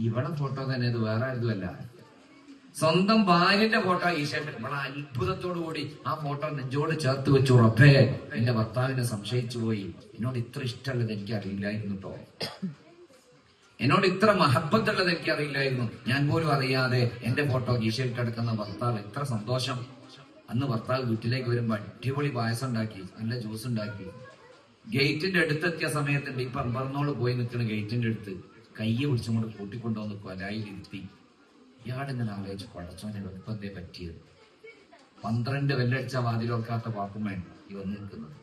ഇവിടെ ഫോട്ടോ തന്നെ, ഇത് വേറെ ആരുമല്ല. സ്വന്തം ഭാര്യന്റെ ഫോട്ടോ ഈശോയുടെ നമ്മളെ അത്ഭുതത്തോടു കൂടി ആ ഫോട്ടോ നെഞ്ചോട് ചേർത്ത് വെച്ചു. ഉറപ്പേ, എന്റെ ഭർത്താവിനെ സംശയിച്ചു പോയി, എന്നോട് ഇത്ര ഇഷ്ടമുള്ളത് എനിക്ക് അറിയില്ലായിരുന്നു കേട്ടോ, എന്നോട് ഇത്ര മഹബത്തുള്ളത് എനിക്ക് അറിയില്ലായിരുന്നു, ഞാൻ പോലും അറിയാതെ എന്റെ ഫോട്ടോ ഈശോയിൽ കിടക്കുന്ന ഭർത്താവ്. എത്ര സന്തോഷം. അന്ന് ഭർത്താവ് വീട്ടിലേക്ക് വരുമ്പോ അടിപൊളി പായസം ഉണ്ടാക്കി, നല്ല ജ്യൂസ് ഉണ്ടാക്കി. ഗേറ്റിന്റെ അടുത്തെത്തിയ സമയത്തുണ്ട് ഈ പമ്പർന്നോട് പോയി നിൽക്കുന്ന ഗേറ്റിന്റെ അടുത്ത് കയ്യെ പിടിച്ചും കൊണ്ട് കൂട്ടിക്കൊണ്ടുവന്ന് കൊലായിലിരുത്തി. ഇയാളിങ്ങനെ ആലോചിച്ച് പടച്ചോനെ ഇപ്പം എന്തേ പറ്റിയത്? 12 വെല്ലടിച്ച വാതിലോർക്കാത്ത വാക്കുമേ ഈ വന്ന് നിൽക്കുന്നത്.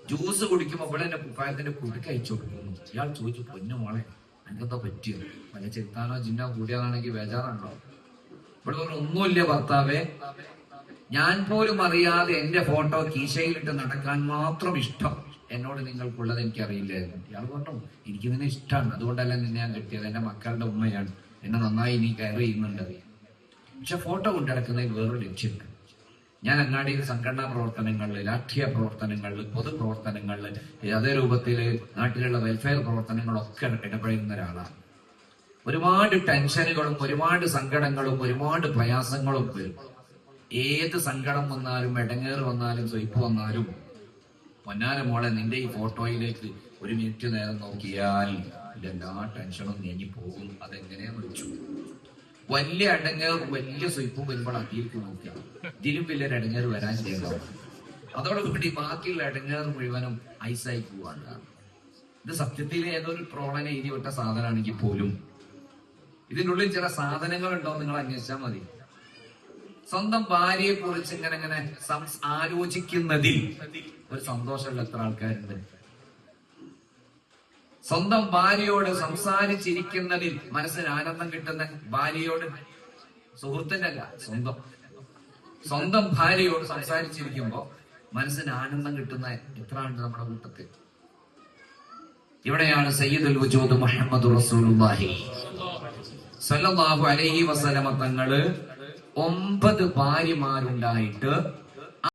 ജ്യൂസ് കുടിക്കുമ്പോ ഇവിടെ എന്റെ കുപ്പായത്തിന്റെ കുടുക്ക് അയച്ചു കൊടുക്കുന്നു. ഇയാൾ ചോദിച്ചു, പൊന്നു മോളെ എനിക്കെന്തോ പറ്റിയത്? വല്ല ചെറുത്താനോ ജിന്നോ കൂടിയതാണെങ്കിൽ ബേജാറാണല്ലോ. ഇവിടെ ഒന്നുമില്ല ഭർത്താവേ, ഞാൻ പോലും അറിയാതെ എന്റെ ഫോട്ടോ കീശയിലിട്ട് നടക്കാൻ മാത്രം ഇഷ്ടം എന്നോട് നിങ്ങൾക്കുള്ളത് എനിക്കറിയില്ലായിരുന്നു. ഇയാൾ പറഞ്ഞു, എനിക്ക് നിന്നെ ഇഷ്ടമാണ്, അതുകൊണ്ടല്ല നിന്നെ ഞാൻ കിട്ടിയത്, എന്റെ മക്കളുടെ ഉമ്മയാണ്, എന്നെ നന്നായി നീ കെയർ ചെയ്യുന്നുണ്ട്. പക്ഷെ ഫോട്ടോ കൊണ്ടിടക്കുന്നതിൽ വേറൊരു ലക്ഷ്യമുണ്ട്. ഞാൻ അങ്ങാടിയിൽ സംഘടനാ പ്രവർത്തനങ്ങളിൽ, രാഷ്ട്രീയ പ്രവർത്തനങ്ങളിൽ, പൊതുപ്രവർത്തനങ്ങളിൽ, അതേ രൂപത്തിൽ നാട്ടിലുള്ള വെൽഫെയർ പ്രവർത്തനങ്ങളൊക്കെ ഇടപെടുന്ന ഒരാളാണ്. ഒരുപാട് ടെൻഷനുകളും ഒരുപാട് സങ്കടങ്ങളും ഒരുപാട് പ്രയാസങ്ങളും വരും. ഏത് സങ്കടം വന്നാലും ഇടങ്ങേറ് വന്നാലും സ്വയ്പ് വന്നാലും പൊന്നാര മോളെ നിന്റെ ഈ ഫോട്ടോയിലേക്ക് ഒരു മിനിറ്റ് നേരം നോക്കിയാൽ എല്ലാ ടെൻഷനും നീങ്ങി പോകും. അതെങ്ങനെയാന്ന് വെച്ചു, വലിയ അടങ്ങേറും വലിയ സ്വയ്പും വരുമ്പോൾ അതിലേക്ക് നോക്കുക, ഇതിലും വലിയൊരു അടങ്ങേറ് വരാൻ ചെയ്യണം. അതോടുകൂടി ബാക്കിയുള്ള അടങ്ങേറ് മുഴുവനും ഐസായി പോവാണ്. ഇത് സത്യത്തിൽ ഏതൊരു ട്രോളനെ എഴുതി വിട്ട സാധനമാണെങ്കിൽ പോലും ഇതിനുള്ളിൽ ചില സാധനങ്ങൾ ഉണ്ടോ നിങ്ങൾ അന്വേഷിച്ചാൽ മതി. സ്വന്തം ഭാര്യയെ കുറിച്ച് ഇങ്ങനെ ആലോചിക്കുന്നതിൽ ഒരു സന്തോഷമുള്ള എത്ര ആൾക്കാരുണ്ട്? സ്വന്തം ഭാര്യയോട് സംസാരിച്ചിരിക്കുന്നതിൽ മനസ്സിന് ആനന്ദം കിട്ടുന്ന ഭാര്യയോട്, സുഹൃത്തിന്റെ അല്ല, സ്വന്തം ഭാര്യയോട് സംസാരിച്ചിരിക്കുമ്പോ മനസ്സിന് ആനന്ദം കിട്ടുന്ന എത്ര ആളുണ്ട് നമ്മുടെ കൂട്ടത്തിൽ? ഇവിടെയാണ് സയ്യിദുൽ വജൂദ് മുഹമ്മദ് റസൂലുള്ളാഹി സ്വല്ലല്ലാഹു അലൈഹി വസല്ലമ തങ്ങള് 9 ഭാര്യമാരുണ്ടായിട്ട്